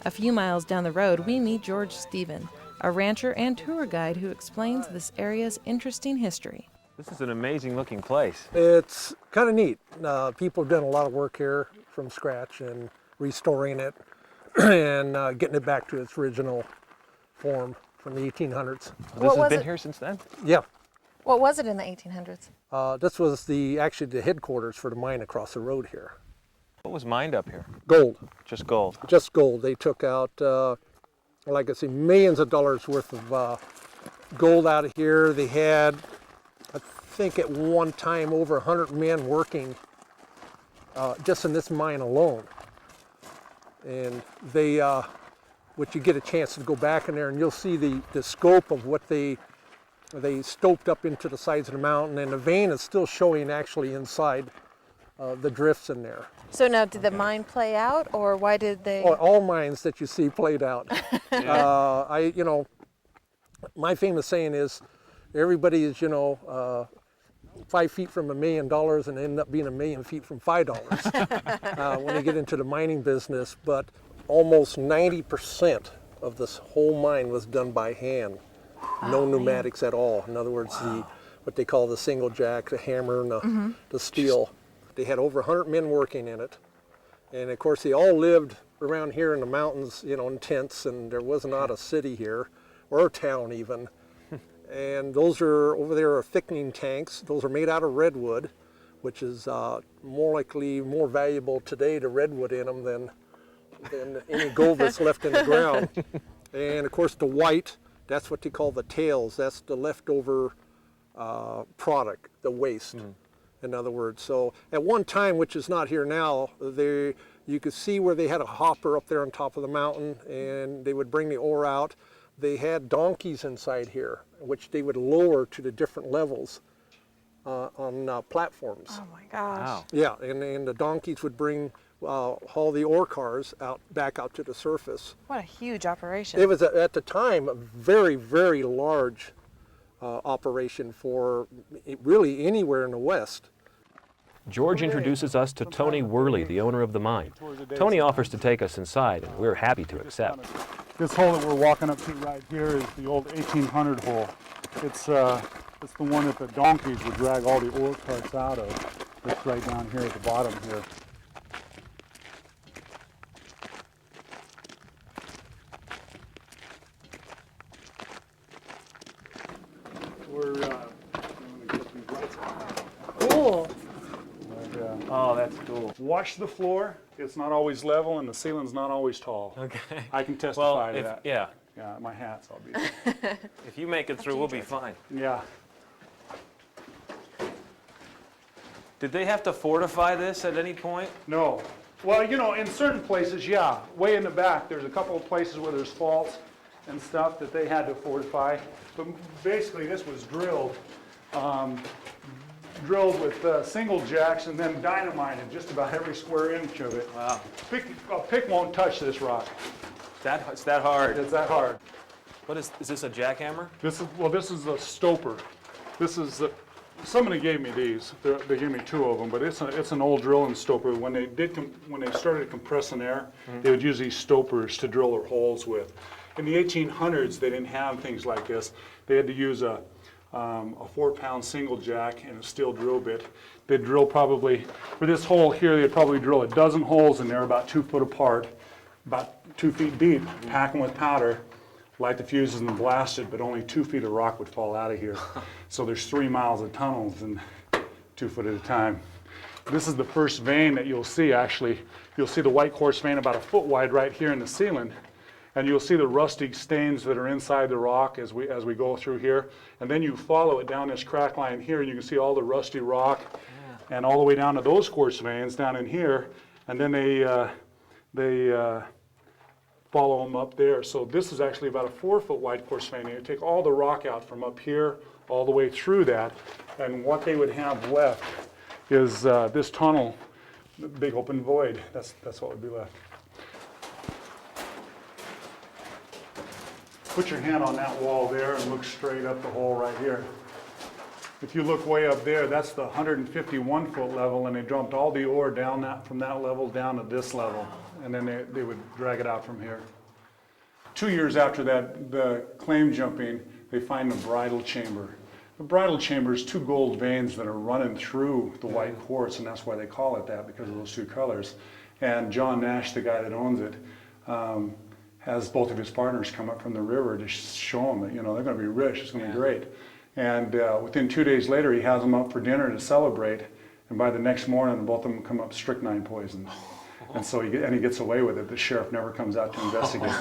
A few miles down the road, we meet George Stephen, a rancher and tour guide who explains this area's interesting history. This is an amazing looking place. It's kind of neat. People have done a lot of work here from scratch and restoring it and getting it back to its original form from the 1800s. This has been here since then? Yeah. What was it in the 1800s? This was actually the headquarters for the mine across the road here. What was mined up here? Gold. Just gold? Just gold. They took out, like I say, millions of dollars worth of gold out of here. They had, I think at one time, over 100 men working just in this mine alone. And they, what you get a chance to go back in there and you'll see the scope of what they stoped up into the sides of the mountain, and the vein is still showing actually inside the drifts in there. So now, did the mine play out, or why did they? All mines that you see played out. My famous saying is, everybody is, 5 feet from $1 million and end up being 1,000,000 feet from $5 when you get into the mining business. But almost 90% of this whole mine was done by hand. No pneumatics at all. In other words, what they call the single jack, the hammer, and the steel. They had over 100 men working in it. And of course, they all lived around here in the mountains, in tents, and there was not a city here, or a town even. And those are, over there are thickening tanks. Those are made out of redwood, which is more likely more valuable today to redwood in them than any gold that's left in the ground. And of course, the white, that's what they call the tails. That's the leftover product, the waste, in other words. So at one time, which is not here now, you could see where they had a hopper up there on top of the mountain, and they would bring the ore out. They had donkeys inside here, which they would lower to the different levels on platforms. Oh my gosh. Wow. Yeah, and the donkeys would haul the ore cars back out to the surface. What a huge operation. It was, at the time, a very, very large operation for really anywhere in the West. George introduces us to Tony Worley, the owner of the mine. Tony offers to take us inside, and we're happy to accept. This hole that we're walking up to right here is the old 1800 hole. It's the one that the donkeys would drag all the ore carts out of. It's right down here at the bottom here. Cool. Oh, that's cool. Wash the floor. It's not always level, and the ceiling's not always tall. Okay. I can testify to that. Yeah. Yeah, my hats, I'll be. If you make it through, we'll be fine. Yeah. Did they have to fortify this at any point? No. Well, in certain places, yeah. Way in the back, there's a couple of places where there's faults and stuff that they had to fortify. But basically, this was drilled with single jacks and then dynamited just about every square inch of it. Wow. A pick won't touch this rock. It's that hard. It's that hard. What is this a jackhammer? This is a stoper. Somebody gave me these. They gave me 2 of them, but it's an old drilling stoper. When they started compressing air, they would use these stopers to drill their holes with. In the 1800s, they didn't have things like this. They had to use a 4-pound single jack and a steel drill bit. They'd drill probably, for this hole here, they'd probably drill a dozen holes in there about 2 foot apart, about 2 feet deep, pack them with powder, light the fuses and blast it, but only 2 feet of rock would fall out of here. So there's 3 miles of tunnels and 2 foot at a time. This is the first vein that you'll see, actually. You'll see the white quartz vein about 1 foot wide right here in the ceiling. And you'll see the rusty stains that are inside the rock as we go through here. And then you follow it down this crack line here, and you can see all the rusty rock and all the way down to those quartz veins down in here. And then they follow them up there. So this is actually about a 4 foot wide quartz vein. You take all the rock out from up here all the way through that. And what they would have left is this tunnel, the big open void. That's what would be left. Put your hand on that wall there and look straight up the hole right here. If you look way up there, that's the 151-foot level, and they dumped all the ore down from that level down to this level, and then they would drag it out from here. 2 years after that, the claim jumping, they find the bridle chamber. The bridle chamber is 2 gold veins that are running through the white quartz, and that's why they call it that, because of those 2 colors. And John Nash, the guy that owns it, has both of his partners come up from the river to show them that, you know, they're going to be rich, it's going to be great. And within 2 days later, he has them up for dinner to celebrate, and by the next morning, both of them come up strychnine poisoned. And so he gets away with it. The sheriff never comes out to investigate.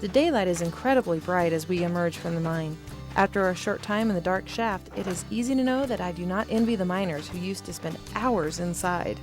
The daylight is incredibly bright as we emerge from the mine. After a short time in the dark shaft, it is easy to know that I do not envy the miners who used to spend hours inside.